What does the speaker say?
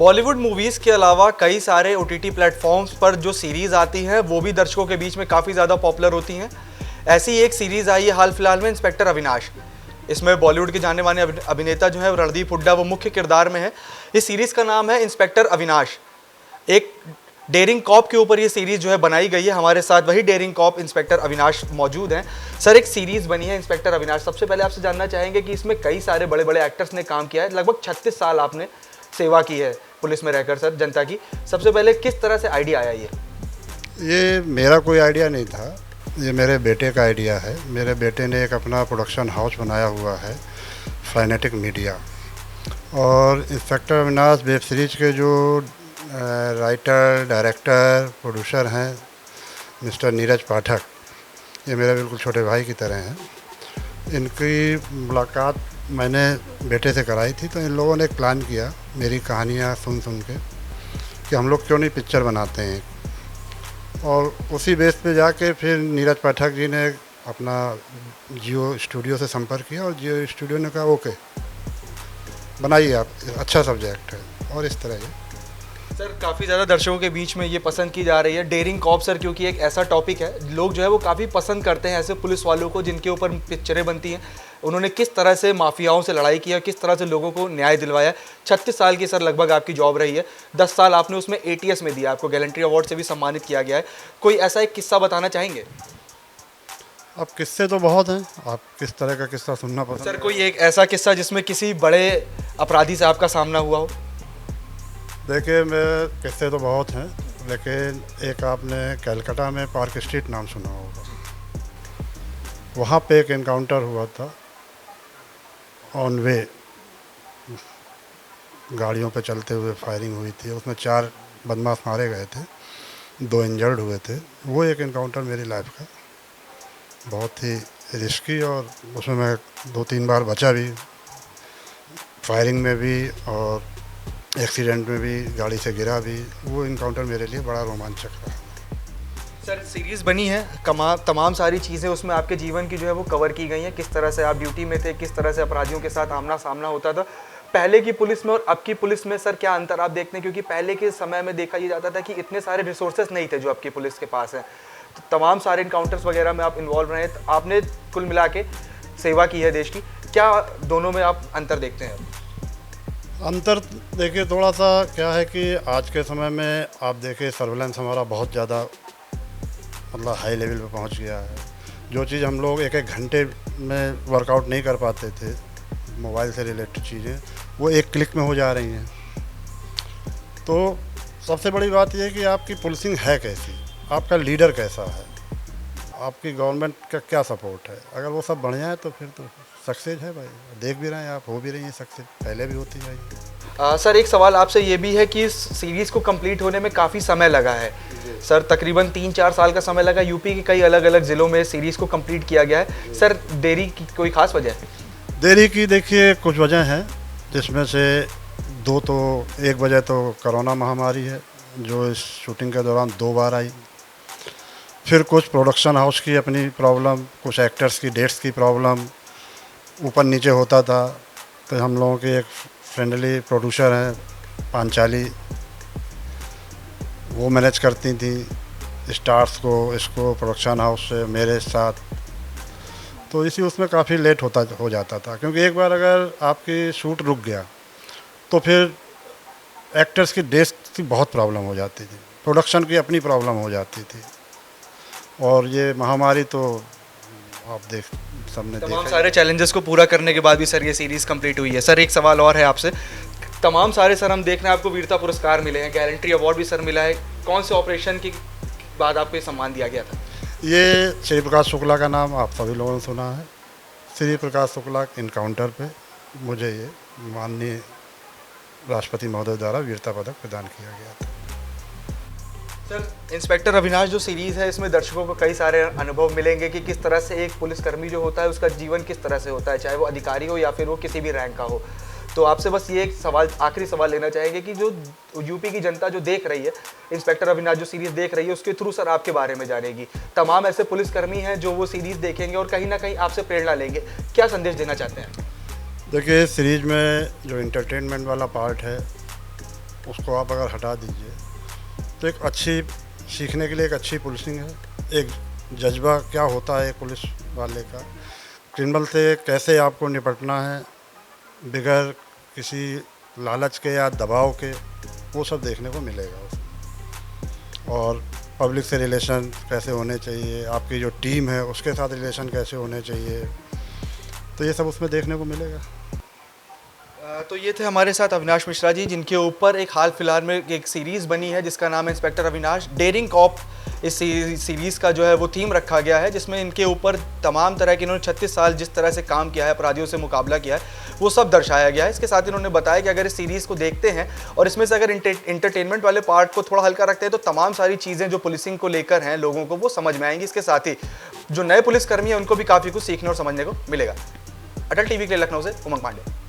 Bollywood movies के अलावा कई सारे ओटीटी प्लेटफॉर्म्स पर जो सीरीज़ आती हैं वो भी दर्शकों के बीच में काफ़ी ज़्यादा पॉपुलर होती हैं। ऐसी ही एक सीरीज़ आई है हाल फिलहाल में, इंस्पेक्टर अविनाश। इसमें बॉलीवुड के जाने माने अभिनेता जो है रणदीप हुड्डा वो मुख्य किरदार में है। इस सीरीज़ का नाम है इंस्पेक्टर अविनाश। एक डेयरिंग कॉप के ऊपर ये सीरीज़ जो है बनाई गई है। हमारे साथ वही डेयरिंग कॉप इंस्पेक्टर अविनाश मौजूद हैं। सर, एक सीरीज़ बनी है इंस्पेक्टर अविनाश। सबसे पहले आपसे जानना चाहेंगे कि इसमें कई सारे बड़े बड़े एक्टर्स ने काम किया है। लगभग 36 साल आपने सेवा की है पुलिस में रहकर सर, जनता की। सबसे पहले किस तरह से आइडिया आया ये मेरा कोई आइडिया नहीं था, ये मेरे बेटे का आइडिया है। मेरे बेटे ने एक अपना प्रोडक्शन हाउस बनाया हुआ है, फाइनेटिक मीडिया। और इंस्पेक्टर अविनाश वेब सीरीज़ के जो राइटर, डायरेक्टर, प्रोड्यूसर हैं मिस्टर नीरज पाठक, ये मेरे बिल्कुल छोटे भाई की तरह हैं। इनकी मुलाकात मैंने बेटे से कराई थी, तो इन लोगों ने एक प्लान किया मेरी कहानियाँ सुन के कि हम लोग क्यों नहीं पिक्चर बनाते हैं। और उसी बेस पे जाके फिर नीरज पाठक जी ने अपना जियो स्टूडियो से संपर्क किया और जियो स्टूडियो ने कहा ओके बनाइए आप, अच्छा सब्जेक्ट है। और इस तरह ये सर काफ़ी ज़्यादा दर्शकों के बीच में ये पसंद की जा रही है डेयरिंग कॉप सर, क्योंकि एक ऐसा टॉपिक है लोग जो है वो काफ़ी पसंद करते हैं ऐसे पुलिस वालों को जिनके ऊपर पिक्चरें बनती हैं। उन्होंने किस तरह से माफियाओं से लड़ाई की है, किस तरह से लोगों को न्याय दिलवाया। 36 साल की सर लगभग आपकी जॉब रही है। 10 साल आपने उसमें ATS में दिया, आपको गैलेंट्री अवार्ड से भी सम्मानित किया गया है। कोई ऐसा एक किस्सा बताना चाहेंगे? अब किस्से तो बहुत हैं, आप किस तरह का किस्सा सुनना पसंद? सर कोई एक ऐसा किस्सा जिसमें किसी बड़े अपराधी से आपका सामना हुआ हो। देखिए, मैं किस्से तो बहुत हैं, लेकिन एक आपने कलकत्ता में पार्क स्ट्रीट नाम सुना होगा, वहाँ पे एक इनकाउंटर हुआ था। ऑन वे गाड़ियों पे चलते हुए फायरिंग हुई थी, उसमें 4 बदमाश मारे गए थे, 2 इंजर्ड हुए थे। वो एक इनकाउंटर मेरी लाइफ का बहुत ही रिस्की, और उसमें मैं 2-3 बार बचा भी, फायरिंग में भी और एक्सीडेंट में भी, गाड़ी से गिरा भी। वो इनकाउंटर मेरे लिए बड़ा रोमांचक रहा। सर सीरीज़ बनी है, तमाम सारी चीज़ें उसमें आपके जीवन की जो है वो कवर की गई हैं। किस तरह से आप ड्यूटी में थे, किस तरह से अपराधियों के साथ आमना सामना होता था पहले की पुलिस में और अब की पुलिस में। सर क्या अंतर आप देखते हैं, क्योंकि पहले के समय में देखा ये जाता था कि इतने सारे रिसोर्सेज नहीं थे जो आपकी पुलिस के पास हैं। तो तमाम सारे इनकाउंटर्स वगैरह में आप इन्वॉल्व रहे, तो आपने कुल मिला के सेवा की है देश की। क्या दोनों में आप अंतर देखते हैं? अंतर देखिए, थोड़ा सा क्या है कि आज के समय में आप देखिए सर्विलेंस हमारा बहुत ज़्यादा मतलब हाई लेवल पे पहुंच गया है। जो चीज़ हम लोग 1-1 घंटे में वर्कआउट नहीं कर पाते थे, मोबाइल से रिलेटेड चीज़ें, वो एक क्लिक में हो जा रही हैं। तो सबसे बड़ी बात यह है कि आपकी पुलिसिंग है कैसी, आपका लीडर कैसा है, आपकी गवर्नमेंट का क्या सपोर्ट है। अगर वो सब बढ़िया है तो फिर तो सक्सेस है भाई। देख भी रहे हैं आप, हो भी रही है सक्सेस, पहले भी होती जाएगी। सर एक सवाल आपसे ये भी है कि इस सीरीज़ को कंप्लीट होने में काफ़ी समय लगा है सर, तकरीबन 3-4 साल का समय लगा। यूपी के कई अलग अलग ज़िलों में सीरीज़ को कंप्लीट किया गया है। सर देरी की कोई ख़ास वजह है? देरी की देखिए कुछ वजह हैं, जिसमें से 2 तो, एक वजह तो कोरोना महामारी है जो इस शूटिंग के दौरान 2 बार आई। फिर कुछ प्रोडक्शन हाउस की अपनी प्रॉब्लम, कुछ एक्टर्स की डेट्स की प्रॉब्लम, ऊपर नीचे होता था। तो हम लोगों के एक फ्रेंडली प्रोड्यूसर हैं पांचाली, वो मैनेज करती थी स्टार्स को, इसको प्रोडक्शन हाउस से मेरे साथ। तो इसी उसमें काफ़ी लेट हो जाता था, क्योंकि एक बार अगर आपकी शूट रुक गया तो फिर एक्टर्स की डेट्स की बहुत प्रॉब्लम हो जाती थी, प्रोडक्शन की अपनी प्रॉब्लम हो जाती थी। और ये महामारी तो आप सबने तमाम सारे चैलेंजेस को पूरा करने के बाद भी सर ये सीरीज़ कंप्लीट हुई है। सर एक सवाल और है आपसे, तमाम सारे सर हम देख रहे हैं आपको वीरता पुरस्कार मिले हैं, गैलेंट्री अवार्ड भी सर मिला है। कौन से ऑपरेशन के बाद आपको ये सम्मान दिया गया था? ये श्री प्रकाश शुक्ला का नाम आप सभी लोगों ने सुना है। श्री प्रकाश शुक्ला इनकाउंटर पे मुझे ये माननीय राष्ट्रपति महोदय द्वारा वीरता पदक प्रदान किया गया था। सर इंस्पेक्टर अविनाश जो सीरीज़ है, इसमें दर्शकों को कई सारे अनुभव मिलेंगे कि किस तरह से एक पुलिसकर्मी जो होता है उसका जीवन किस तरह से होता है, चाहे वो अधिकारी हो या फिर वो किसी भी रैंक का हो। तो आपसे बस ये एक सवाल, आखिरी सवाल लेना चाहेंगे कि जो यूपी की जनता जो देख रही है, इंस्पेक्टर अविनाश जो सीरीज़ देख रही है, उसके थ्रू सर आपके बारे में जानेगी। तमाम ऐसे पुलिसकर्मी हैं जो वो सीरीज़ देखेंगे और कहीं ना कहीं आपसे प्रेरणा लेंगे। क्या संदेश देना चाहते हैं? देखिए, सीरीज में जो इंटरटेनमेंट वाला पार्ट है उसको आप अगर हटा दीजिए तो एक अच्छी सीखने के लिए एक अच्छी पुलिसिंग है, एक जज्बा क्या होता है एक पुलिस वाले का, क्रिमिनल से कैसे आपको निपटना है बगैर किसी लालच के या दबाव के, वो सब देखने को मिलेगा उसमें। और पब्लिक से रिलेशन कैसे होने चाहिए, आपकी जो टीम है उसके साथ रिलेशन कैसे होने चाहिए, तो ये सब उसमें देखने को मिलेगा। तो ये थे हमारे साथ अविनाश मिश्रा जी, जिनके ऊपर एक हाल फिलहाल में एक सीरीज़ बनी है जिसका नाम है इंस्पेक्टर अविनाश डेयरिंग कॉप। इस सीरीज़ का जो है वो थीम रखा गया है, जिसमें इनके ऊपर तमाम तरह के, इन्होंने 36 साल जिस तरह से काम किया है, अपराधियों से मुकाबला किया है, वो सब दर्शाया गया है। इसके साथ इन्होंने बताया कि अगर इस सीरीज़ को देखते हैं और इसमें से अगर इंटरटेनमेंट वाले पार्ट को थोड़ा हल्का रखते हैं तो तमाम सारी चीज़ें जो पुलिसिंग को लेकर हैं लोगों को, वो समझ में आएंगी। इसके साथ ही जो नए पुलिसकर्मी हैं उनको भी काफ़ी कुछ सीखने और समझने को मिलेगा। अटल टीवी के लिए लखनऊ से उमंग पांडे।